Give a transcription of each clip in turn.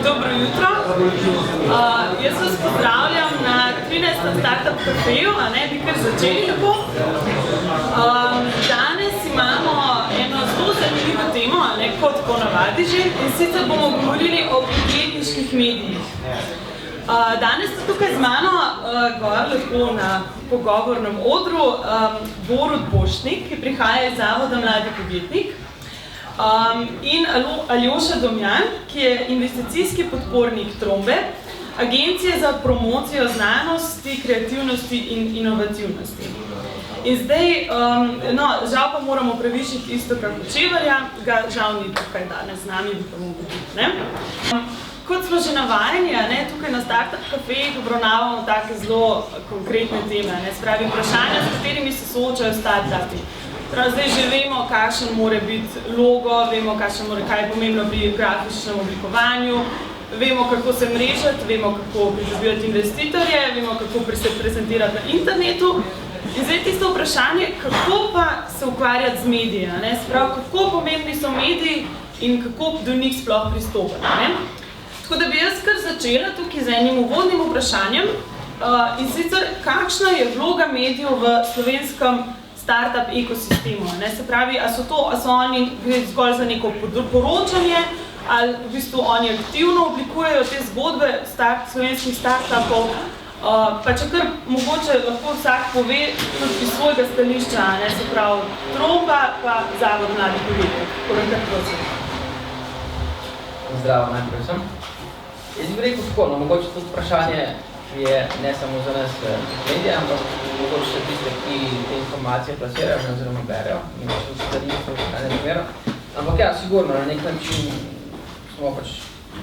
Dobro jutro. Jaz vas pozdravljam na 13. Startup Cafeju, bi kar začeli tako. Danes imamo eno zelo zanimivo temo, kot ponavadi že, in sicer bomo govorili o podjetniških medijih. Danes ste tukaj z mano, lahko na pogovornem odru, Borut Bošnik, ki prihaja iz Zavoda Mladi podjetnik, in Aljoša Domjan, ki je investicijski podpornik Trombe, agencije za promocijo znanosti, kreativnosti in inovativnosti. In zdaj, žal pa moramo previšiti Iztoka Kočevarja, ga žal ni tukaj danes z nami, bi pa bomo govorili. Kot smo že navajeni, tukaj na Startup Cafejih obravnavamo take zelo konkretne teme, spravi vprašanja, s katerimi se soočajo startupi. Zdaj že vemo, kakšen mora biti logo, vemo, kaj je pomembno pri grafičnem oblikovanju, vemo, kako se mrežati, vemo, kako pridobivati investitorje, vemo, kako se prezentirati na internetu. In zdaj tisto vprašanje, kako pa se ukvarjati z mediji, sprav, kako pomembni so mediji in kako do njih sploh pristopati. Tako da bi jaz kar začela tukaj z enim uvodnim vprašanjem, in sicer, kakšna je vloga medijev v slovenskem startup ekosistemu. Se pravi, a so oni zgolj za neko poročanje, ali v bistvu oni aktivno oblikujejo te zgodbe slovenskih startupov, pa če kar mogoče lahko vsak pove tudi iz svojega stališča, se pravi Tromba pa Zavod Mladi podjetnik. Zdravo, najprej vsem. Jaz bi rekel tako, mogoče tudi vprašanje je ne samo za nas medije, ampak mogoče še tiste, ki te informacije plasirajo oziroma berejo in še stališče v kaj nemero. Ampak ja, sigurno, na nek način smo pač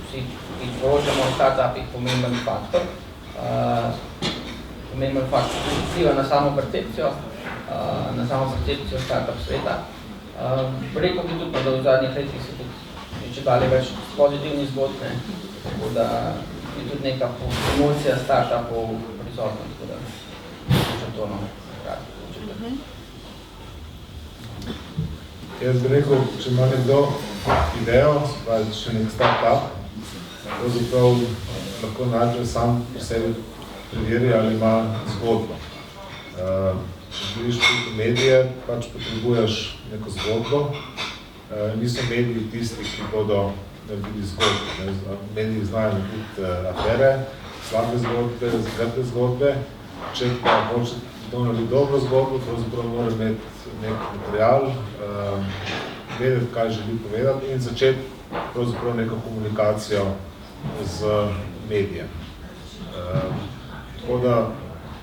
vsi, ki poročamo o startupih, pomemben faktor. Pomemben faktor, ki vpliva na samo percepcijo, startup sveta. Rekel bi tudi, da v zadnjih letih se tudi čedalje več pozitivnih zgodb, tako da je tudi neka promocija startupov prisotna, tako da še to kratko. Jaz bi rekel, če ima nekdo idejo, še nek startup, pravzaprav lahko najprej sam po sebi preveri, ali ima zgodbo. Če želiš tudi medije, pač potrebuješ neko zgodbo. Niso mediji tisti, ki bodo naredili zgodbe. Mediji znajo narediti afere, slabe zgodbe, zgrde zgodbe. Če pa hoče to narediti dobro zgodbo, pravzaprav mora imeti nek material, vedeti, kaj želi povedati in začeti pravzaprav neko komunikacijo z medijem. Tako da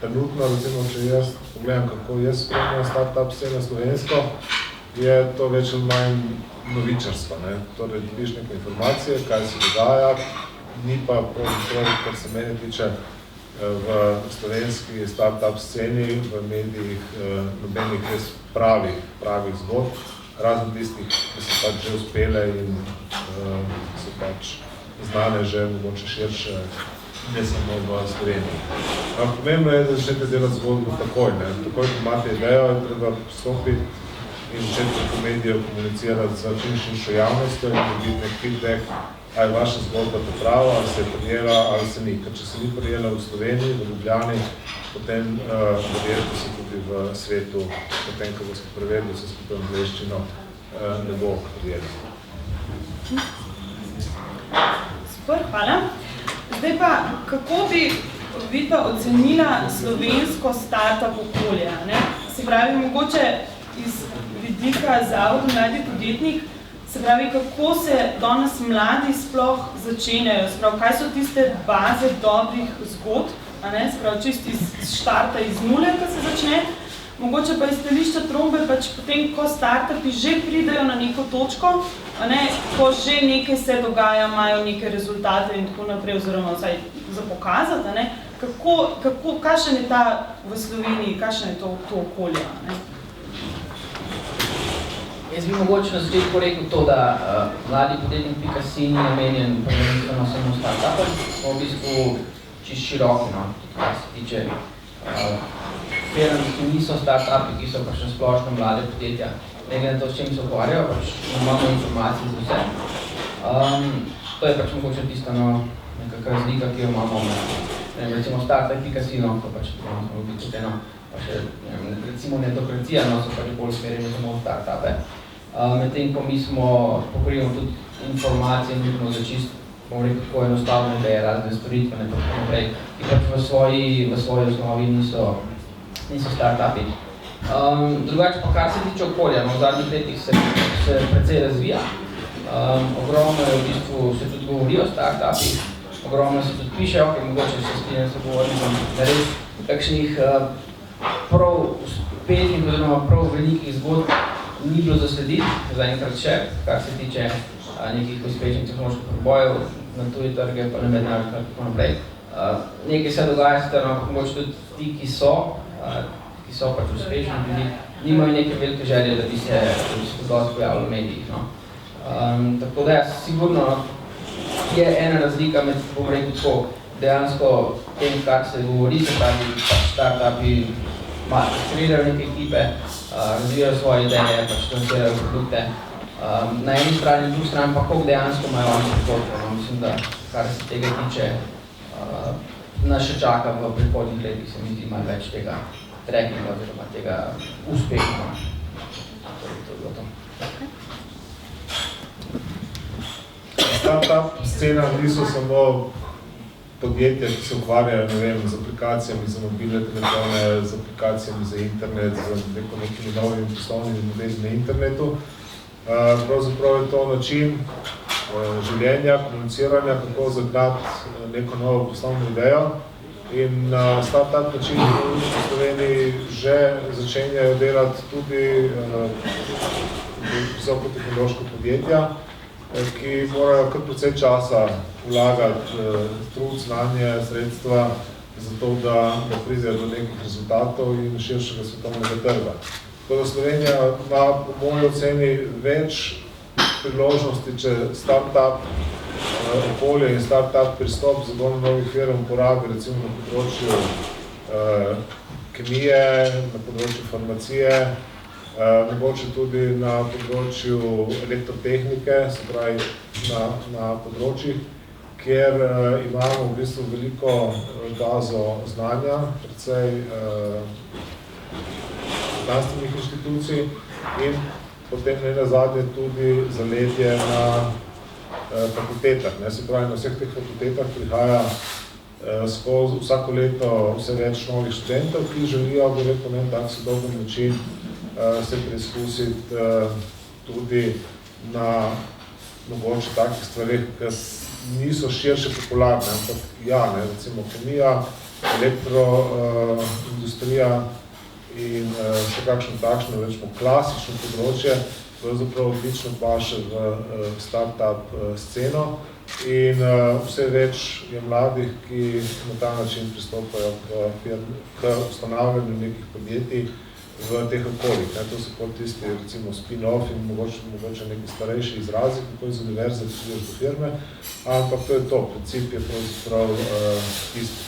trenutno, recimo, če jaz pogledam, kako jaz spremljam startup sceno slovensko, je to več ali manj novičarstvo. Torej, dobiš neko informacije, kaj se dogaja, ni pa pravzaprav, kar se mene tiče, v slovenski startup sceni, v medijih, nobenih res pravih zgodb, razen tistih, ki so pač že uspele in so pač znane že mogoče širše, ne samo v Sloveniji. Pomembno je, da začnete delati zgodbo takoj. Takoj, ko imate idejo, je treba stopiti in začeti preko medijev komunicirati z čim širšo javnostjo in dobiti nek feedback, ali je vaša zgodba ta prava, ali se je prijela, ali se ni. Ker če se ni prijela v Sloveniji, v Ljubljani, potem verjetno se tudi v svetu, potem, ko boste prevedli vse skupaj v angleščino, ne bo prijela. Super, hvala. Zdaj pa, kako bi vi pa ocenila slovensko startup okolje? Se pravi, mogoče iz vidika Zavoda Mladi podjetnik, se pravi, kako se danes mladi sploh začenjajo, kaj so tiste baze dobrih zgodb, se pravi, čist iz štarta, iz nule, ko se začne, mogoče pa iz stališča Trombe, pač potem, ko startupi že pridejo na neko točko, ko že nekaj se dogaja, imajo neke rezultate in tako naprej, oziroma vsaj za pokazati, kakšen je ta v Sloveniji, kakšen je to okolje? Jaz bi mogoče na začetku rekel to, da mladi podjetnik.si ni namenjen prvenstveno samo startupom, smo v bistvu čisto široki, kar se tiče firm, ki niso startupi, ki so pa še splošno mlade podjetja. Ne glede na to, s čem se ukvarjajo, pač imamo informacije za vse. To je pač mogoče tista nekakva razlika, ki jo imamo med recimo startup.si, ko pač moramo biti tudi pa še recimo netokracija, so pač bolj smerjeni samo v startupe. Medtem, ko mi pokrivamo tudi informacije in vidimo za čisto, bomo rekel, tako enostavne ideje, razne storitve, tako naprej, ki pač v svoji osnovi niso startupi. Drugače pa, kar se tiče okolja, v zadnjih letih se precej razvija. Ogromno je v bistvu, se tudi govori o startupih, ogromno se tudi piše, mogoče se strinjam se govorim, da res kakšnih prav uspešnih oziroma prav velikih zgodb ni bilo zaslediti, zaenkrat še, kar se tiče nekih uspešnih tehnoloških prebojev na tuji trge, pa na mednarodnih in tako naprej. Nekaj se dogaja, ampak mogoče tudi ti, ki so pač uspešni ljudi, nimajo neke velike želje, da bi se to dosti pojavilo v medijih. Tako da sigurno je ena razlika med, bom rekel tako, dejansko tem, kar se govori, se pravi, startupi kreirajo neke ekipe, razvijajo svoje ideje, pač lansirajo produkte. Na eni strani, drugi strani pa koliko dejansko imajo oni prihodke. Mislim, da kar se tega tiče, nas še čaka v prihodnjih letih, se mi zdi malo več tega trackinga oziroma tega uspeha. To je bilo to. Startup scena niso samo podjetja, ki se ukvarjajo, ne vem, z aplikacijami za mobilne telefone, z aplikacijami za internet, z nekimi novimi poslovnimi modeli na internetu. Pravzaprav je to način življenja, komuniciranja, kako zagnati neko novo poslovno idejo. In startup način v Sloveniji že začenjajo delati tudi visokotehnološka podjetja, ki morajo kar precej časa vlagati trud, znanje, sredstva, zato da pridejo do nekih rezultatov in širšega svetovnega trga. Tako da Slovenija ima po moji oceni več priložnosti, če startup okolje in startup pristop za bolj novih firm uporabi, recimo na področju kemije, na področju farmacije, mogoče tudi na področju elektrotehnike, se pravi na področjih, kjer imamo v bistvu veliko bazo znanja, precej znanstvenih inštitucij in potem ne nazadnje tudi zaledje na fakultetah. Se pravi, na vseh teh fakultetah prihaja skozi vsako leto vse več novih študentov, ki želijo, bi rekel, na tak sodoben način se preizkusiti tudi na mogoče takih stvarih, ki niso širše popularne, ampak ja, recimo kemija, elektroindustrija in še kakšno takšno, rečemo, klasično področje, pravzaprav odlično paše v startup sceno in vse več je mladih, ki na ta način pristopajo k ustanavljanju nekih podjetij v teh okoljih. To so kot tisti, recimo, spin-off in mogoče neki starejši izrazi, kako iz univerze prideš do firme, ampak to je to, princip je pravzaprav isti.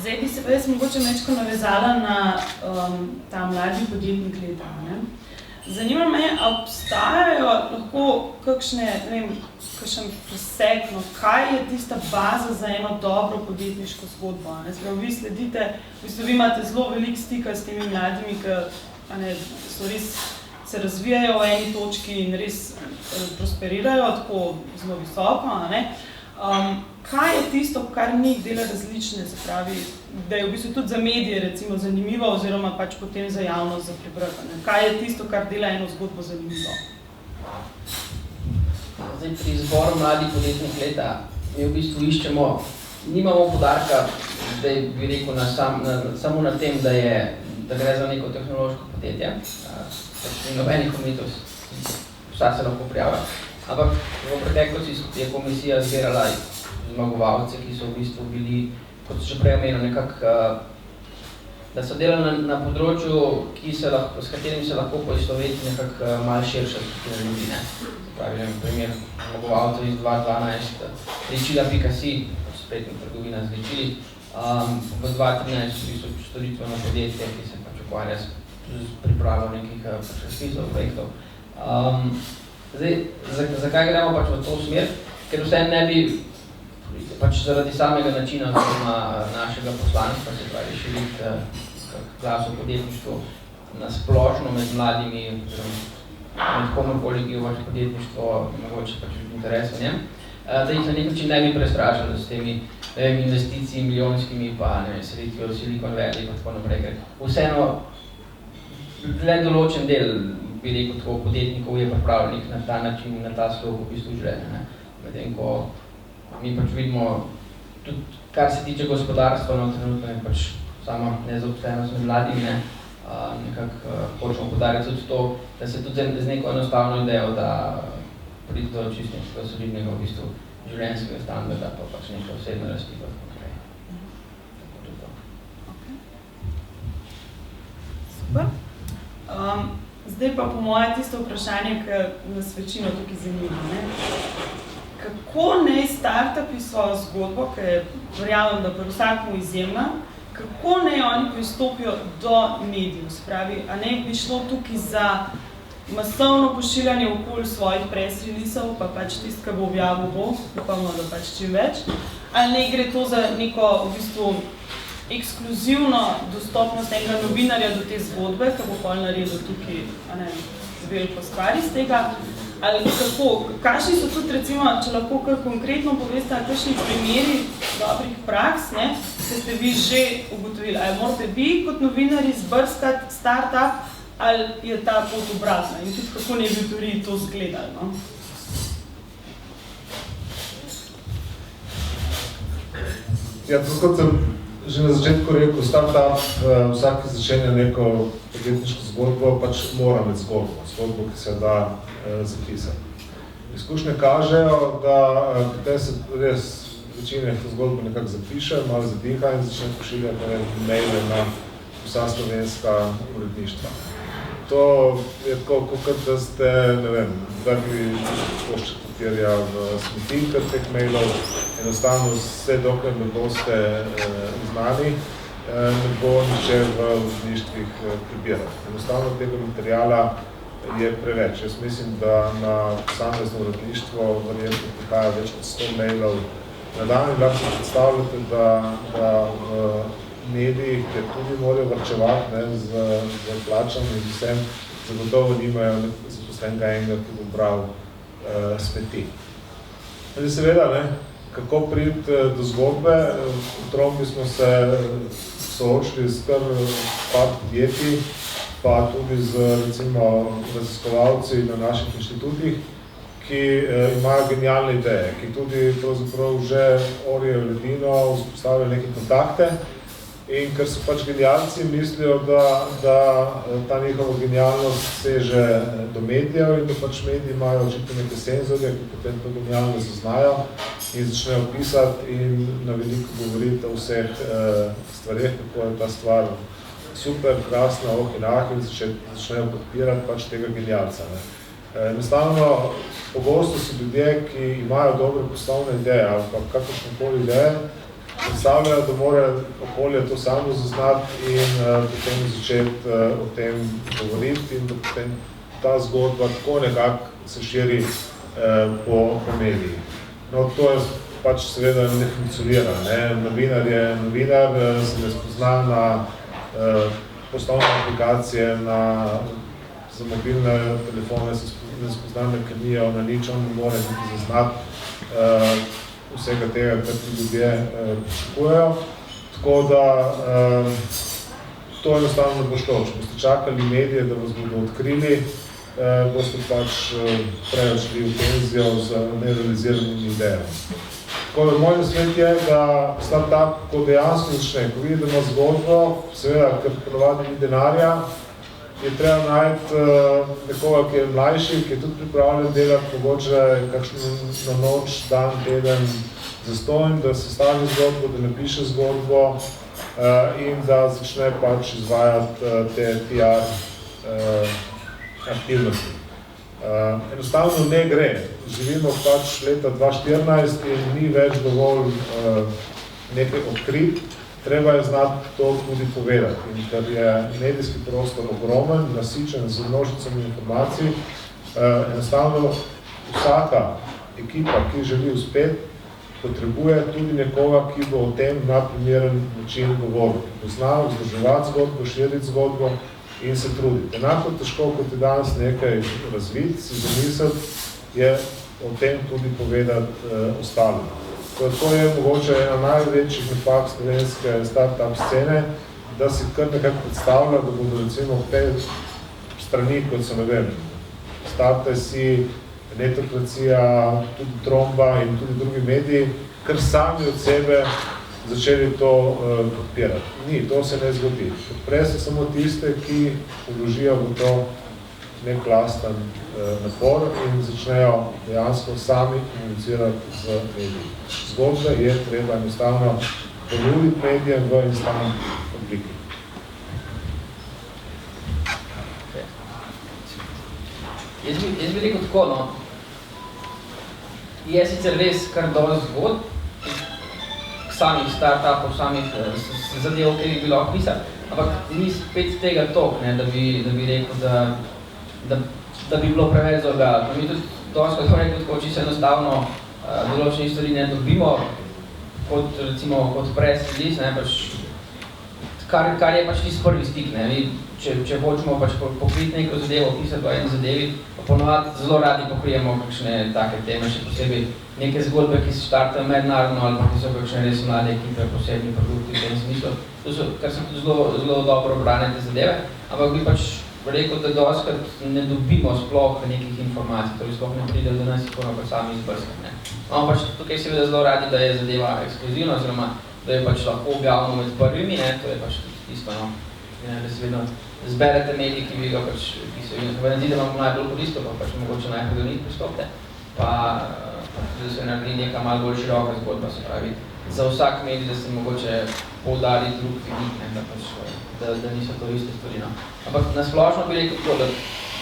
Zdaj bi se pa jaz mogoče nečko navezala na ta mladi podjetnik leta. Zanima me, obstajajo lahko kakšne, ne vem, kakšen preseg, kaj je tista baza za eno dobro podjetniško zgodbo? Vi sledite, vi imate zelo veliko stika s temi mladimi, ki so res se razvijajo v eni točki in res prosperirajo tako zelo visoko. Kaj je tisto, kar njih dela različne, se pravi, da je v bistvu tudi za medije recimo zanimivo oziroma pač potem za javnost za prebrati? Kaj je tisto, kar dela eno zgodbo zanimivo? Zdaj, pri izboru mladih podjetnih leta mi v bistvu iščemo, nimamo podarka, da bi rekel samo na tem, da gre za neko tehnološko podjetje. Ni nobenih omejitev, vsa se lahko prijavlja. Ampak v preteklosti je komisija zbirala zmagovalce, ki so v bistvu bili, kot so že prej omenil, nekako, da so delali na področju, s katerim se lahko poistoveti nekako malo širša skupina ljudi. Pravi, primer zmagovalcev iz 2012, ličila.si, spletna trgovina z ličili, v 2013 so storitveno podjetje, ki se pač ukvarja s pripravo nekih razpisov, projektov. Zdaj, zakaj gremo pač v to smer? Ker vse ne bi pač zaradi samega načina našega poslanstva, se pravi, širiti glas o podjetništvu na splošno med mladimi, med komorkoli, ki je podjetništvo mogoče pač interes v njem, da jih na nek način ne bi prestrašali s temi investicij milijonskimi, pa selitvijo Silicon Valley in tako naprej. Vseeno, le določen del, bi rekel tako, podjetnikov je pripravljenih na ta način, na ta slog v bistvu življenja. Medtem, ko mi pač vidimo, tudi kar se tiče gospodarstva, no trenutno je pač sama nezaposlenost med mladimi, nekako hočemo podariti tudi to, da se tudi z neko enostavno idejo, da priti do čistega solidnega v bistvu življenjskega standarda, pa pač nekaj osebne rasti. Super. Zdaj pa po moje tisto vprašanje, ki nas večino tukaj zanima. Kako naj startupi svojo zgodbo, ki verjamem, da pri vsakmu izjemna, kako naj oni pristopijo do medijev? Spravi, a ne bi šlo tukaj za masovno pošiljanje okoli svojih press releasev, pa pač tist, ki bo objavil bo, upamo, da pač čim več, ali ne gre to za neko v bistvu ekskluzivno dostopnost enega novinarja do te zgodbe, ki bo pol naredil tukaj, veliko stvari z tega, ali kako, kakšni so tudi recimo, če lahko kar konkretno poveste, kakšni primeri dobrih praks, ki ste vi že ugotovili, ali morate vi kot novinarji zbrskati startup, ali je ta pot obratna in tudi kako ne bi v teoriji to zgledali, no? Ja, kot sem že na začetku rekel, startup vsaki začenja neko podjetniško zgodbo, pač mora imeti zgodbo, ki se da zapisati. Izkušnje kažejo, da te se res večine zgodbo nekako zapiše, malo zadiha in začne pošiljati maile na vsa slovenska uredništva. To je tako, kot da ste, ne vem, vrgli košček papirja v smetilkah teh mailov, enostavno vse dokler ne boste znani, ne bo niče v uredništvih prebiral. Enostavno tega materiala je preveč. Jaz mislim, da na posamezno uredništvo verjetno prihaja več kot 100 mailov na dan in lahko si predstavljate, da v medijih, kjer tudi morajo varčevati z plačami in vsem, zagotovo nimajo zaposlenega enega, ki bo bral smeti. Zdaj seveda, kako priti do zgodbe, v Trombi smo se soočili s kar par podjetij, pa tudi z recimo raziskovalci na naših inštitutih, ki imajo genialne ideje, ki tudi pravzaprav že orijo ledino, vzpostavljajo neke kontakte in ker so pač genialci, mislijo, da ta njihova genialnost seže do medijev in da pač mediji imajo očitno neke senzorje, ki potem to genialnost zaznajo in začnejo pisati in na veliko govoriti o vseh stvareh, kako je ta stvar super, krasna, in začnejo podpirati pač tega genialca. Enostavno, pogosto so ljudje, ki imajo dobre poslovne ideje ali pa kakršnekoli ideje, predstavljajo, da mora okolje to samo zaznati in potem začeti o tem govoriti in da potem ta zgodba tako nekako se širi po mediji. No, to je pač seveda ne funkcionira. Novinar je novinar, se ne spozna na poslovne aplikacije, za mobilne telefone se ne spozna na kemijo, na nič, on ne more niti zaznati vsega tega, kar ti ljudje pričakujejo. Tako da to enostavno ne bo šlo. Če boste čakali medije, da vas bodo odkrili, boste pač prej odšli v penzijo z nerealiziranimi idejami. Tako da moj nasvet je, da startup, ko dejansko začne, ko vidi, da ima zgodbo, seveda, ker ponovadi ni denarja, je treba najti nekoga, ki je mlajši, ki je tudi pripravljen delati, mogoče kakšno noč, dan, teden zastojn, da sestavi zgodbo, da napiše zgodbo in da začne pač izvajati te PR aktivnosti. Enostavno ne gre. Živimo pač leta 2014 in ni več dovolj nekaj odkrit. Treba je znati to tudi povedati. In ker je medijski prostor ogromen, nasičen z množicami informacij, enostavno vsaka ekipa, ki želi uspeti, potrebuje tudi nekoga, ki bo o tem na primeren način govoril. Pozna vzdrževati zgodbo, širiti zgodbo in se truditi. Enako težko, kot je danes nekaj razviti, si zamisliti, je o tem tudi povedati ostalim. To je mogoče ena največjih napak slovenske start-up scene, da si kar nekako predstavlja, da bodo recimo 5 strani, kot so, ne vem, Startaj si, Netokracija, tudi Tromba in tudi drugi mediji, kar sami od sebe začeli to podpirati. Ni, to se ne zgodi. Podpre se samo tiste, ki vložijo v to nek lasten napor in začnejo dejansko sami komunicirati z mediji. Zgodbe je treba enostavno ponuditi medijem v enostavni obliki. Jaz bi rekel tako, no. Je sicer res kar dosti zgodb, samih start-upov, samih zadev, ki bi lahko pisali, ampak ni spet tega tok, ne, da bi rekel, da bi bilo preveč zorgalo. Mi tudi dosti rekel, tako čisto enostavno določenih stvari ne dobimo, kot recimo kot press release, ne, pač, kar je pač tisti prvi stik, ne. Če hočemo pač pokriti neko zadevo, pisati o eni zadevi, pa ponovati zelo radi pokrijemo kakšne take teme, še posebej neke zgodbe, ki se štartajo mednarodno ali pa ki so kakšne res mlade ekipe, posebni produkti v tem smislu. To so, kar so tudi zelo dobro obrane te zadeve, ampak bi pač rekel, da dostikrat ne dobimo sploh nekih informacij, torej sploh ne pride do nas, ko pa sami izbrskati, ne. Imamo pač tukaj seveda zelo radi, da je zadeva ekskluzivna, oziroma da je pač lahko objavljeno med prvimi, ne, to je pač tisto, no. Da se vedno zberete mediji, ki bi ga pač, ki se zdi, da vam najbolj koristo, pa pač mogoče najprej do njih pristopite, pa da se naredi neka malo bolj široka zgodba, se pravi, za vsak medij, da se mogoče poudari drug vidik, ne, da pač, da niso to iste stvari, no. Ampak na splošno bi rekel tako, da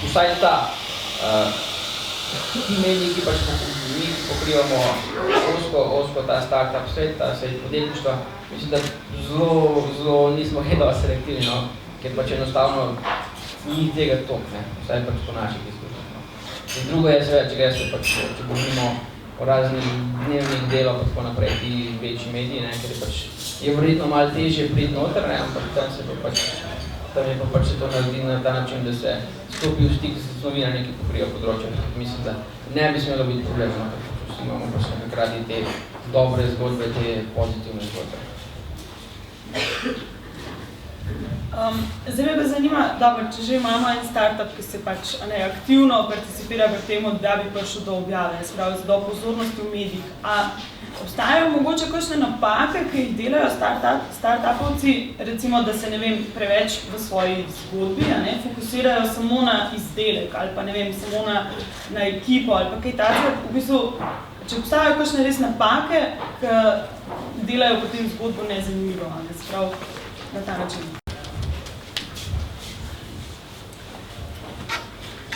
vsaj ta, ti mediji, ki pač mi pokrivamo osko ta start-up svet, ta svet podjetništva, mislim, da zelo nismo dosti selektivni, no, ker pač enostavno ni tega tok, ne, vsaj pač po naših izkušnjah, no. In drugo je seveda, če greste pač, če govorimo o raznih dnevnih delov, pa tako naprej, ti večji mediji, ne, ker je pač, je verjetno malo težje priti noter, ne, ampak tam je pa pač se to naredi na ta način, da se stopi v stik z novinarji, ki pokrijo področje. Mislim, da ne bi smelo biti problem, no, ker imamo pač nekrat te dobre zgodbe, te pozitivne zgodbe. Zdaj me pa zanima, dobro, če že imamo en startup, ki se pač aktivno participira v temu, da bi prišel do objave, spravi do pozornosti v medijih. A obstajajo mogoče kakšne napake, ki jih delajo startupovci, recimo, da se, ne vem, preveč v svoji zgodbi, fokusirajo samo na izdelek ali pa, ne vem, samo na ekipo ali pa kaj takega. V bistvu, če obstajajo kakšne res napake, ki delajo potem zgodbo nezanimivo, spravi na ta način.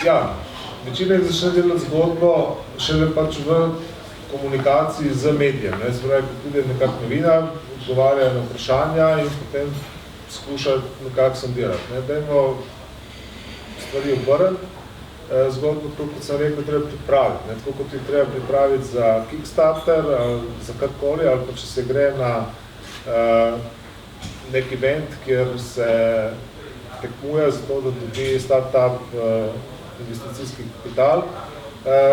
Ja, večina jih začne delati zgodbo šele pač v komunikaciji z medijem. Se pravi, ko pride nekak novinar, odgovarja na vprašanja in potem skuša nekako sondirati. Dajmo stvari obrniti, zgodbo, kot sem rekel, treba pripraviti. Tako kot jih treba pripraviti za Kickstarter, za karkoli, ali pa če se gre na nek event, kjer se tekmuje za to, da dobi startup investicijski kapital.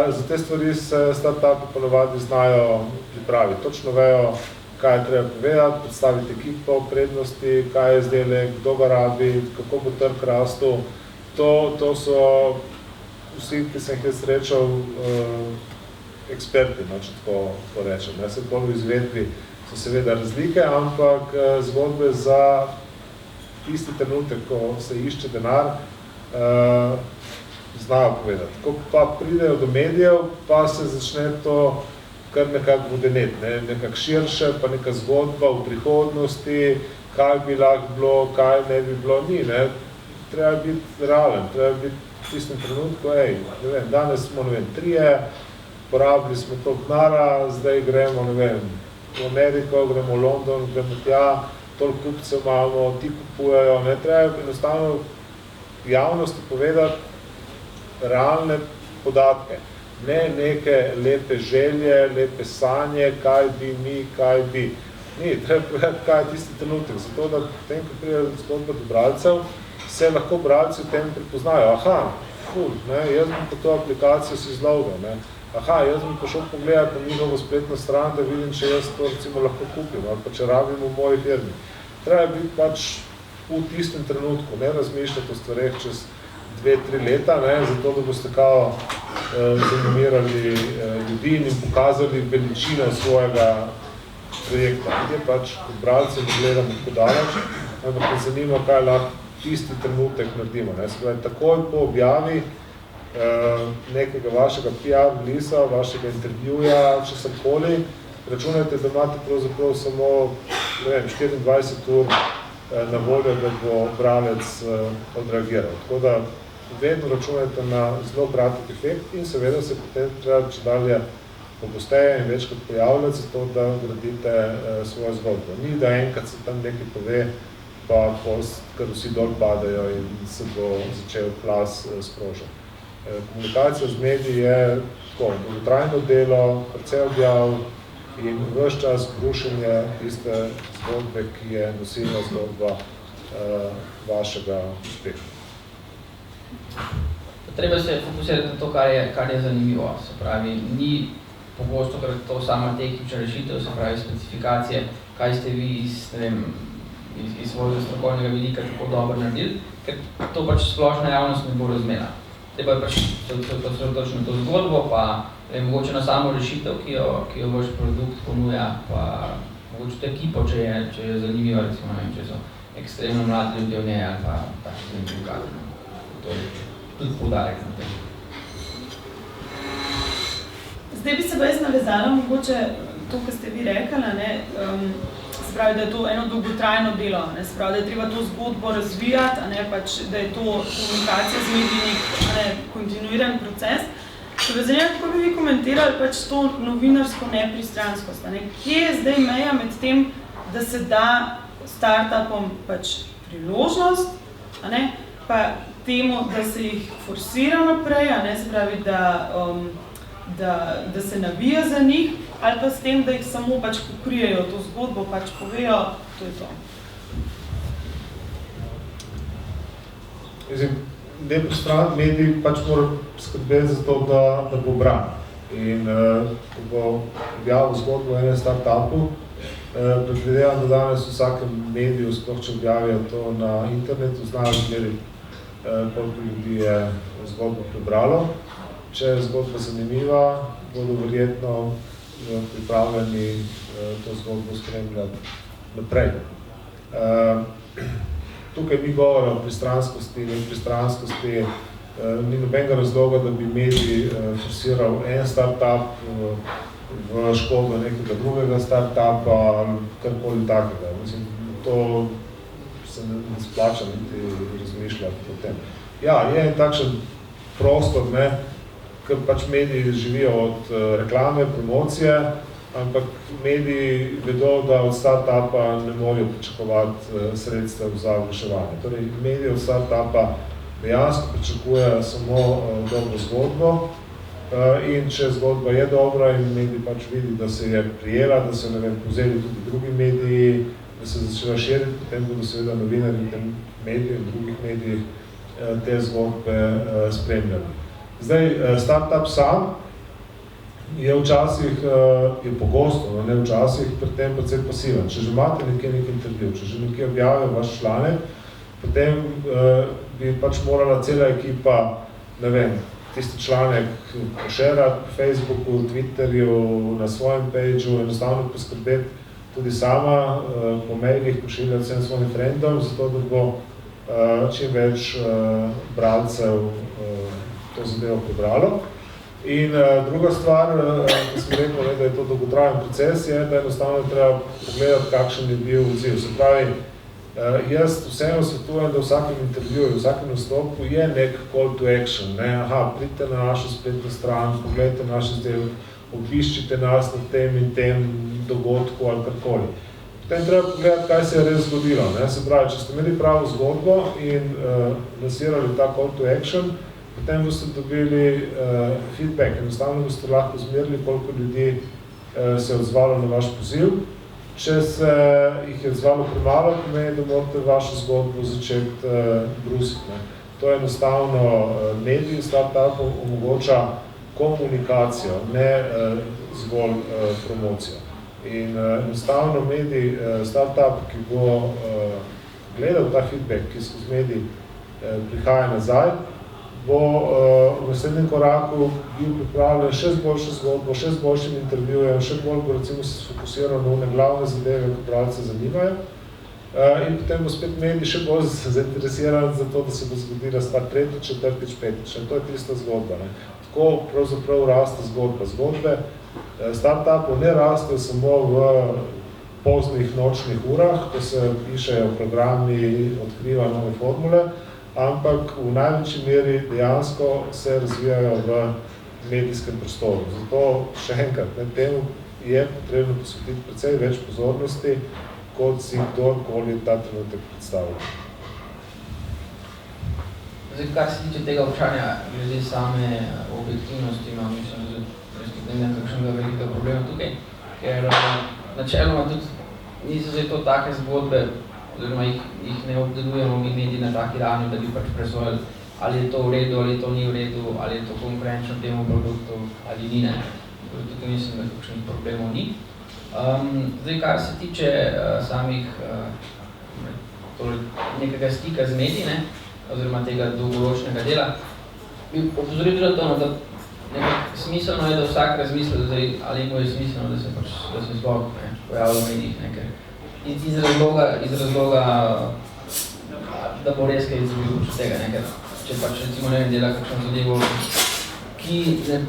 Za te stvari se startupi ponovadi znajo pripraviti. Točno vejo, kaj je treba povedati, predstaviti ekipo, prednosti, kaj je izdelek, kdo ga rabi, kako bo trg rastel. To so vsi, ki sem jih srečal, eksperti, če tako rečem. Se v izvedbi so seveda razlike, ampak zgodbe za tisti trenutek, ko se išče denar, znajo povedati. Ko pa pridejo do medijev, pa se začne to kar nekako vodeneti, nekako širše, pa neka zgodba v prihodnosti, kaj bi lahko bilo, kaj ne bi bilo, ni, ne. Treba biti realen, treba biti v tistem trenutku, ne vem, danes smo, ne vem, 3, porabili smo toliko denarja, zdaj gremo, ne vem, v Ameriko, gremo v London, gremo tja, toliko kupcev imamo, ti kupujejo, ne, treba enostavno javnosti povedati realne podatke. Ne neke lepe želje, lepe sanje, kaj bi. Ni, treba povedati, kaj je tisti trenutek. Zato, da potem, ko pride zgodba do bralcev, se lahko bralci v tem prepoznajo. Aha, jaz bom po to aplikacijo si zlogal, ne. Aha, jaz bom pošel pogledati na njihovo spletno stran, da vidim, če jaz to recimo lahko kupim, ali pa če rabim v moji firmi. Treba biti pač v tistem trenutku, ne razmišljati o stvareh čez 2-3 leta, ne, zato da boste kao zanimirali ljudi in jim pokazali veličino svojega projekta. Je pač, kot bralci ne gledamo tako daleč, ampak me zanima, kaj lahko tisti trenutek naredimo. Ne. Skaj, takoj po objavi nekega vašega PR lisa, vašega intervjuja, česarkoli, računajte, da imate pravzaprav samo 24 ur na voljo, da bo bralec odreagiral. Tako da vedno računajte na zelo kratek efekt in seveda se potem treba čedalje pogosteje in večkrat pojavljati, zato da gradite svojo zgodbo. Ni, da enkrat se tam nekaj pove, pa kar vsi dol padajo in se bo začel plas sprožati. Komunikacija z mediji je tako, dolgotrajno delo, precej objav in ves čas brušenje tiste zgodbe, ki je nosilna zgodba vašega uspeha. Treba se fokusirati na to, kar je zanimivo. Se pravi, ni pogosto to sama tehnična rešitev, se pravi specifikacije, kaj ste vi iz svojega strokovnega vidika tako dobro naredili, ker to pač splošna javnost ne bo razumela. Treba je pač se osredotočiti na to zgodbo, pa mogoče na samo rešitev, ki jo vaš produkt ponuja, pa mogoče to ekipo, če je zanimivo, recimo, če so ekstremno mladi ljudje v njej ali pa tako zanimivo. To je tudi poudarek na tem. Zdaj bi se pa jaz navezala mogoče to, kar ste vi rekala, ne, se pravi, da je to eno dolgotrajno delo, ne, se pravi, da je treba to zgodbo razvijati, a ne, pač, da je to komunikacija z mediji kontinuiran proces. Če bi zanimalo, kako bi vi komentirali pač to novinarsko nepristranskost, ne, kje je zdaj meja med tem, da se da startupom pač priložnost, a ne, pa temu, da se jih forsira naprej, a ne, se pravi, da se navija za njih, ali pa s tem, da jih samo pač pokrijejo to zgodbo, pač povejo, to je to. Nepristran medij pač mora skrbeti za to, da bo bran. In ko bo objavil zgodbo v enem startupu, predvidevam, da danes v vsakem mediju, sploh če objavijo to na internetu, znajo izmeriti, koliko ljudi je zgodbo prebralo. Če je zgodba zanimiva, bodo verjetno pripravljeni to zgodbo spremljati naprej. Tukaj ni govora o pristranskosti, nepristranskosti, ni nobenega razloga, da bi medij forsiral en startup v škodo nekega drugega startupa ali karkoli takega. Mislim, to se ne splača niti razmišljati o tem. Ja, je takšen prostor, ne, ker pač mediji živijo od reklame, promocije, ampak mediji vedo, da od startupa ne morajo pričakovati sredstev za oglaševanje. Torej, mediji od startupa dejansko pričakujejo samo dobro zgodbo in če zgodba je dobra in mediji pač vidi, da se je prijela, da so povzeli tudi drugi mediji, da se začela širiti, potem bodo seveda novinarji tem medijih in drugih medijih te zgodbe spremljali. Zdaj, startup sam je včasih, je pogosto, ne včasih, pri tem predvsem pasiven. Če že imate nekje nek intervju, če že nekje objavijo vaš članek, potem bi pač morala cela ekipa, ne vem, tisti članek pošerati po Facebooku, Twitterju, na svojem pageu, enostavno poskrbeti tudi sama, po mailih pošiljati vsem svojim friendom, zato da bo čim več bralcev to zadevo prebralo. In druga stvar, ki sem rekel, da je to dolgotrajen proces, je, da enostavno treba pogledati, kakšen je bil odziv. Se pravi, jaz vseeno svetujem, da v vsakem intervjuju, v vsakem nastopu je nek call to action. Ne? Aha, pridite na našo spletno stran, pogledajte naš izdelek, obiščite nas na tem in tem dogodku ali karkoli. Potem treba pogledati, kaj se je res zgodilo. Ne? Se pravi, če ste imeli pravo zgodbo in lansirali ta call to action, potem boste dobili feedback, enostavno boste lahko zmerili, koliko ljudi se je odzvalo na vaš poziv. Če se jih je odzvalo premalo, pomeni, da morate vašo zgodbo začeti brusiti. To je enostavno medij startupov omogoča komunikacijo, ne zgolj promocijo. In enostavno medij startup, ki bo gledal ta feedback, ki skozi medij prihaja nazaj, bo v naslednjem koraku bil pripravljen še z boljšo zgodbo, še z boljšim intervjujem, še bolj bo recimo se fokusiral na glavne zadeve, ki bralce zanimajo. In potem bo spet medij še bolj zainteresiran za to, da se bo zgodila stvar tretjič, četrtič, petič. To je tista zgodba. Tako pravzaprav raste zgodba. Zgodbe startupov ne rastejo samo v poznih nočnih urah, ko se pišejo programi, odkriva nove formule, ampak v največji meri dejansko se razvijajo v medijskem prostoru. Zato še enkrat, temu je potrebno posvetiti precej več pozornosti, kot si kdorkoli ta trenutek predstavlja. Zdaj, kar se tiče tega vprašanja, glede same objektivnosti, mislim, da ne kakšnega velikega problema tukaj, ker načeloma tudi niso zdaj to take zgodbe, oziroma jih ne obdelujemo mi mediji na taki ravni, da bi pač presojali, ali je to v redu, ali to ni v redu, ali je to konkurenčno temu produktu, ali ni ne. Tukaj mislim, da kakšnih problemov ni. Zdaj, kar se tiče samih nekega stika z mediji, oziroma tega dolgoročnega dela, bi opozoril tudi to, da smiselno je, da vsak razmisli, ali mu je smiselno, da se sploh pojavlja v medijih, iz razloga, da bo res kaj izdobil še tega, ker če pač recimo dela kakšno zadevo, ki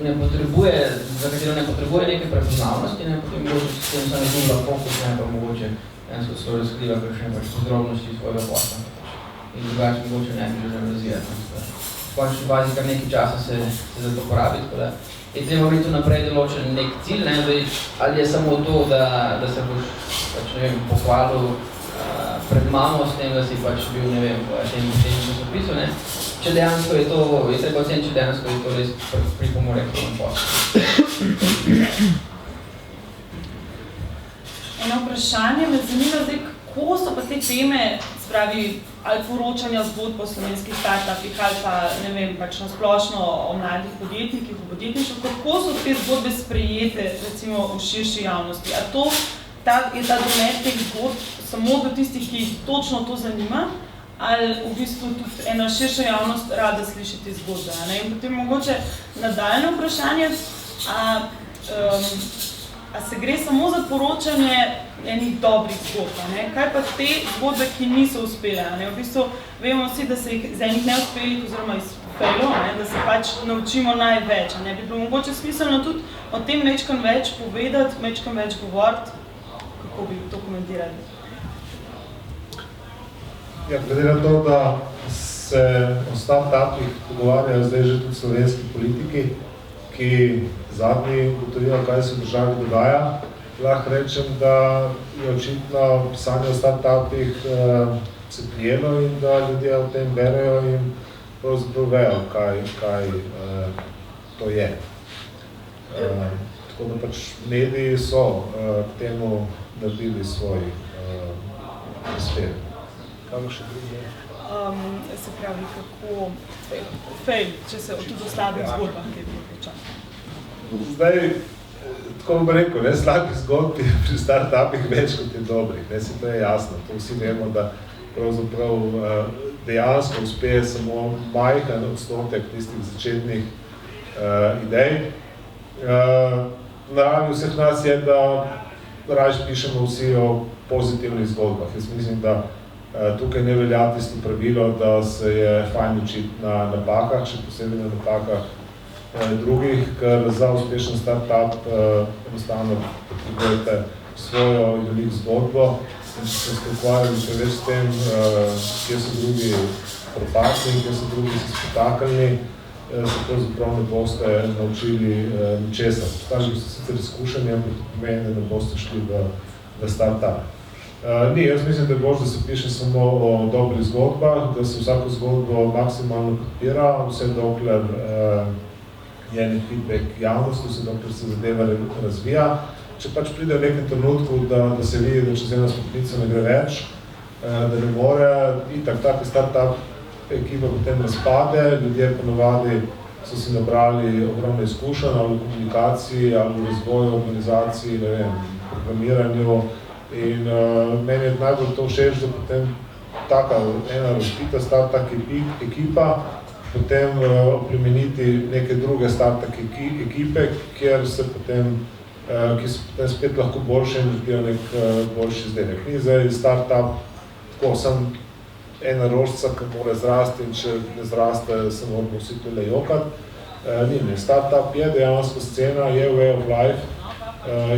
ne potrebuje, za katero ne potrebuje neke prepoznavnosti, potem mogoče s tem samo izgubila fokus, pa mogoče ensko se razkriva kakšne podrobnosti svojega posla. In drugače mogoče ne bi želel razvijati. V končni fazi kar nekaj časa se za to porabi, tako da je treba biti tu naprej določen nek cilj, ali je samo to, da se boš pohvalil pred mamo s tem, da si pač bil, v tem časopisu, Če dejansko je to, je treba oceniti, če dejansko je to res pripomore k temu poslu. Eno vprašanje me zanima zdaj, kako so pa te teme, spravi, ali poročanja zgodb o slovenskih startupih, ali pa, pač na splošno o mladih podjetnikih, o podjetništvu, kako so te zgodbe sprejete, recimo, v širši javnosti? A je ta domet teh zgodb samo do tistih, ki točno to zanima, ali v bistvu tudi ena širša javnost rada sliši te zgodbe. In potem mogoče nadaljne vprašanje, a se gre samo za poročanje enih dobrih zgodb, kaj pa te zgodbe, ki niso uspele. V bistvu vemo vsi, da se jih z enih neuspelih oziroma iz failov, da se pač naučimo največ. Bi bilo mogoče smiselno tudi o tem mečkam več povedati, mečkam več govoriti, kako bi to komentirali. Ja, glede na to, da se o startupih pogovarjajo zdaj že tudi slovenski politiki, ki zadnji ugotovijo, kaj se v državi dogaja, lahko rečem, da je očitno pisanje o startupih se prijelo in da ljudje o tem berejo in pravzaprav vejo, kaj to je. Tako da pač mediji so k temu naredili svoj prispevek. Kako še drugi? Se pravi, kako fail, če se tudi o slabih zgodbah kaj bi pričal. Zdaj, tako bom rekel, slabih zgodb je pri startupih več kot je dobrih, si to je jasno. To vsi vemo, da pravzaprav dejansko uspeje samo majhen odstotek tistih začetnih idej. Naravi vseh nas je, da raje pišemo vsi o pozitivnih zgodbah. Jaz mislim, da tukaj ne velja tisto pravilo, da se je fajn učiti na napakah, še posebej na napakah drugih, ker za uspešen startup enostavno potrebujete svojo veliko zgodbo. In če se ste ukvarjali še več s tem, kje so drugi propadli, kje so drugi se spotakljali, se pravzaprav ne boste naučili ničesar. Postavili ste sicer izkušenje, ampak pomeni, da ne boste šli v startup. Ni, jaz mislim, da je boljše, da se piše samo o dobrih zgodbah, da se vsako zgodbo maksimalno podpira, vse dokler je nek feedback javnosti, vse dokler se zadeva razvija. Če pač pride v nekem trenutku, da se vidi, da čez eno stopnico ne gre več, da ne more, itak taki start-up ekipa potem razpade, ljudje ponovadi so si nabrali ogromno izkušenj ali v komunikaciji, ali v razvoju, organizaciji, ne vem, programiranju. In meni je najbolj to všeč, da potem taka ena razvita start-up ekipa potem oplemeniti neke druge start-up ekipe, ki se potem spet lahko boljše in dobijo nek boljši izdelek. Ni zdaj start-up tako sem ena rožica, ki mora zrasti in če ne zraste, se moramo vsi tule jokati. Ni, start-up je dejansko scena, je way of life,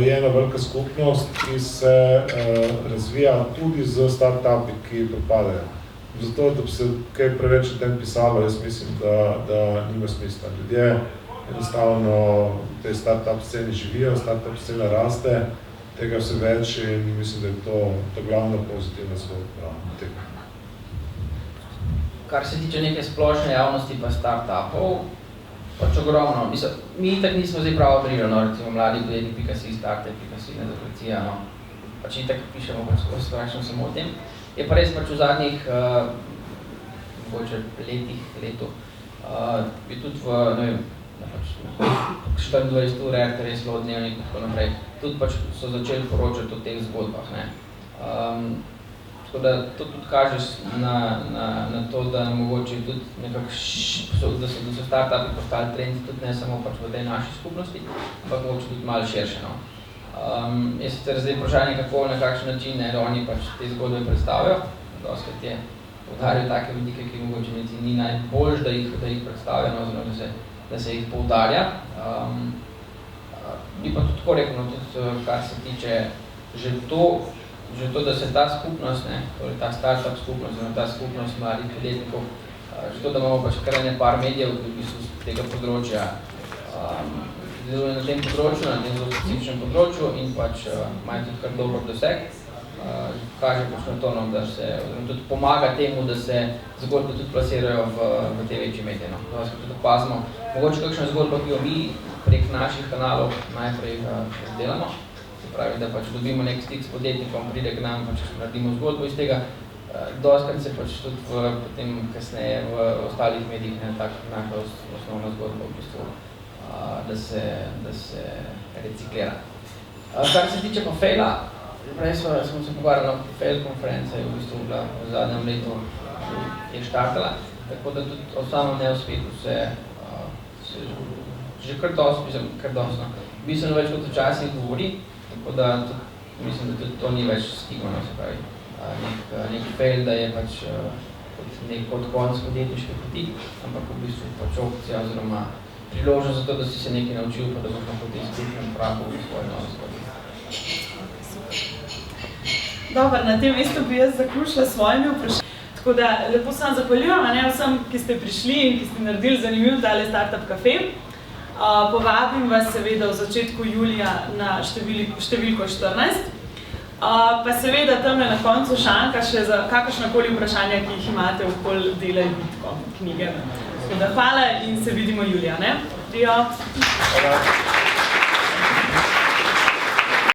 je ena velika skupnost, ki se razvija tudi z start-upi, ki propadajo. Zato, da bi se kaj preveč o tem pisalo, jaz mislim, da nima smisla. Ljudje enostavno v tej start-up sceni živijo, start-up scena raste, tega vse več in mislim, da je to glavna pozitivna zgodba tega. Kar se tiče neke splošne javnosti pa start-upov, pač ogromno. Mi itak nismo zdaj pravo brižali, recimo mladi podjetnik.si, startup.si, Netokracija, pač itak pišemo strašno samo o tem. Je pa res pač v zadnjih mogoče letu, je tudi v, ne vem, 24 ur, res dnevnik in tako naprej, tudi pač so začeli poročati o teh zgodbah, ne. Tako da to tudi kaže na to, da mogoče tudi nekako, da so start-upi postali trend, tudi ne samo pač v tej naši skupnosti, ampak mogoče tudi malo širše, no. Je sicer zdaj vprašanje, kako na kakšen način oni pač te zgodbe predstavijo. Doskrat je poudarjajo take vidike, ki mogoče ni najboljš, da jih predstavijo, oziroma da se jih poudarja. Bi pa tudi tako rekel, tudi kar se tiče že to, da se ta skupnost, torej ta start-up skupnost, oziroma ta skupnost mladih podjetnikov, že to, da imamo pač kar par medijev, ki v bistvu z tega področja deluje na tem področju, na tem zelo specifičnem področju in pač imajo tudi kar dober doseg. Kaže pač na to, da se tudi pomaga temu, da se zgodbe tudi plasirajo v te večje medije. Dosti tudi opazimo, mogoče kakšna zgodba, ki jo mi prek naših kanalov najprej delamo, se pravi, da pač dobimo nek stik s podjetnikom, pride k nam, pač naredimo zgodbo iz tega. Dostkrat se pač tudi potem kasneje v ostalih medijih taka osnovna zgodba v bistvu, da se reciklira. Kar se tiče pa faila, prej smo se pogovarjali, fail konferenca je v bistvu bila v zadnjem letu je štartala, tako da tudi o samem neuspehu se že kar dosti, bistveno več kot včasih govori, tako da mislim, da tudi to ni več stigma, se pravi, nek fail, da je pač nek odkonc podjetniške poti, ampak v bistvu pač opcija oziroma priložnost za to, da si se nekaj naučil, pa da boš lahko te izkušnje pravu v svoje nove zgodbe. Dobro, na tem mestu bi jaz zaključila s svojimi vprašanji. Tako da lepo se vam zahvaljujem vsem, ki ste prišli in ki ste naredili zanimiv tale Startup Cafe. Povabim vas seveda v začetku julija na številko 14. Pa seveda tamle na koncu šanka še za kakršnakoli vprašanja, ki jih imate okoli dela Bitko knjige. Tako da hvala in se vidimo julija, ne? Dio! Hvala.